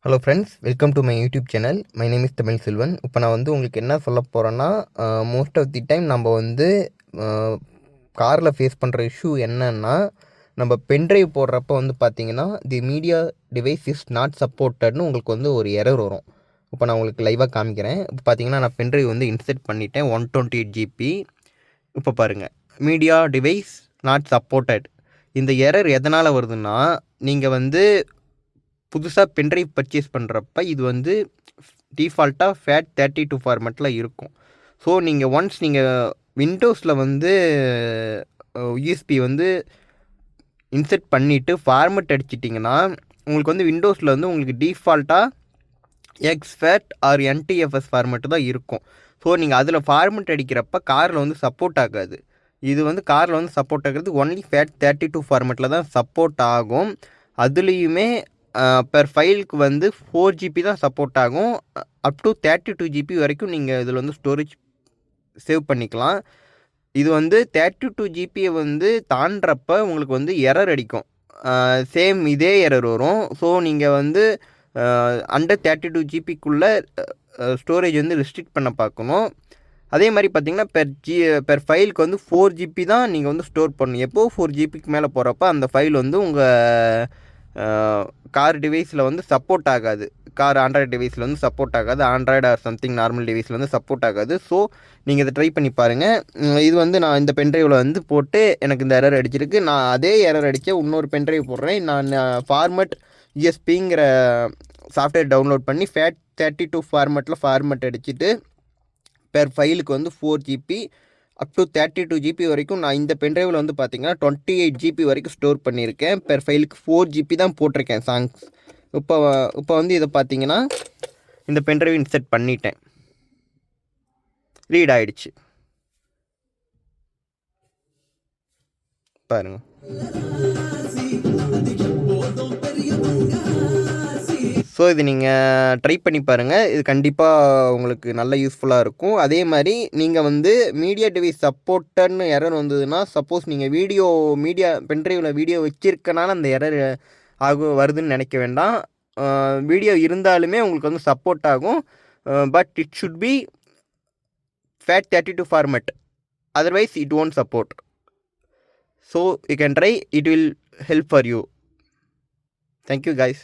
Hello friends, welcome to my YouTube channel. My name is Tamil Selvan. இப்போ நான் வந்து உங்களுக்கு என்ன சொல்ல போகிறேன்னா, மோஸ்ட் ஆஃப் தி டைம் நம்ம வந்து காரில் ஃபேஸ் பண்ணுற இஷ்யூ என்னன்னா, நம்ம பென்ட்ரைவ் போடுறப்ப வந்து பார்த்தீங்கன்னா, the media device is not சப்போர்ட்டட்னு உங்களுக்கு வந்து ஒரு எரர் வரும். இப்போ நான் உங்களுக்கு லைவாக காமிக்கிறேன். இப்போ பார்த்தீங்கன்னா, நான் பென்ட்ரைவ் வந்து இன்செர்ட் பண்ணிட்டேன் 128 ஜிபி. இப்போ பாருங்கள், மீடியா டிவைஸ் நாட் சப்போர்ட்டட். இந்த எரர் எதனால் வருதுன்னா, நீங்கள் வந்து புதுசாக பென்ட்ரைவ் பர்ச்சேஸ் பண்ணுறப்ப இது வந்து டிஃபால்ட்டாக FAT32 ஃபார்மேட்டில் இருக்கும். ஸோ நீங்கள் ஒன்ஸ் நீங்கள் விண்டோஸில் வந்து யூஎஸ்பி வந்து இன்செர்ட் பண்ணிவிட்டு ஃபார்மேட் அடிச்சிட்டிங்கன்னா, உங்களுக்கு வந்து விண்டோஸில் வந்து உங்களுக்கு டிஃபால்ட்டாக XFAT ஆர் NTFS ஃபார்மேட்டு தான் இருக்கும். ஸோ நீங்கள் அதில் ஃபார்மேட் அடிக்கிறப்ப காரில் வந்து சப்போர்ட் ஆகாது. இது வந்து காரில் வந்து சப்போர்ட் ஆகிறது ஒன்லி FAT32 ஃபார்மேட்டில் தான் சப்போர்ட் ஆகும். அதுலேயுமே பெர் ஃபைலுக்கு வந்து 4 ஜிபி தான் சப்போர்ட் ஆகும். அப் டு 32 ஜிபி வரைக்கும் நீங்கள் இதில் வந்து ஸ்டோரேஜ் சேவ் பண்ணிக்கலாம். இது வந்து 32 ஜிபியை வந்து தாண்டுறப்ப உங்களுக்கு வந்து எரர் அடிக்கும். சேம் இதே எரர் வரும். ஸோ நீங்கள் வந்து அண்டர் 32 ஜிபிக்குள்ளே ஸ்டோரேஜ் வந்து ரெஸ்ட்ரிக்ட் பண்ண பார்க்கணும். அதே மாதிரி பார்த்தீங்கன்னா பெர் ஃபைலுக்கு வந்து 4 ஜிபி தான் நீங்கள் வந்து ஸ்டோர் பண்ணணும். எப்போது 4 ஜிபிக்கு மேலே போகிறப்ப அந்த ஃபைல் வந்து உங்கள் கார் டிவைஸில் வந்து சப்போர்ட் ஆகாது. கார் ஆண்ட்ராய்டு டிவைஸில் வந்து சப்போர்ட் ஆகாது. ஆண்ட்ராய்டு ஆர் சம்திங் நார்மல் டிவைஸில் வந்து சப்போர்ட் ஆகாது. ஸோ நீங்கள் இதை ட்ரை பண்ணி பாருங்கள். இது வந்து நான் இந்த பென்ட்ரைவில் வந்து போட்டு எனக்கு இந்த எரர் அடிச்சிருக்கு. நான் அதே எரர் அடித்து இன்னொரு பென்ட்ரைவ் போடுறேன். நான் ஃபார்மட் யூஎஸ்பிங்கிற சாஃப்ட்வேர் டவுன்லோட் பண்ணி FAT32 ஃபார்மேட் அடிச்சுட்டு பெர் ஃபைலுக்கு வந்து 4 ஜிபி அப் டு 32 ஜிபி வரைக்கும் நான் இந்த பென்ட்ரைவில் வந்து பார்த்தீங்கன்னா 28 ஜிபி வரைக்கும் ஸ்டோர் பண்ணியிருக்கேன். பெர் ஃபைலுக்கு 4 ஜிபி தான் போட்டிருக்கேன் சாங்ஸ். இப்போ வந்து இதை பார்த்தீங்கன்னா இந்த பென்ட்ரைவ் இன்செர்ட் பண்ணிட்டேன். ரீட் ஆகிடுச்சு பாருங்கள். ஸோ இது நீங்கள் ட்ரை பண்ணி பாருங்கள். இது கண்டிப்பாக உங்களுக்கு நல்ல யூஸ்ஃபுல்லாக இருக்கும். அதே மாதிரி நீங்கள் வந்து மீடியா டிவைஸ் சப்போர்ட்டட்னு எரர் வந்ததுன்னா, சப்போஸ் நீங்கள் மீடியா பென்ட்ரைவில் வீடியோ வச்சுருக்கனால அந்த எரர் வருதுன்னு நினைக்க வேண்டாம். வீடியோ இருந்தாலுமே உங்களுக்கு வந்து சப்போர்ட் ஆகும். But it should be FAT32 format. Otherwise it won't support. So you can try. It will help for you. Thank you guys.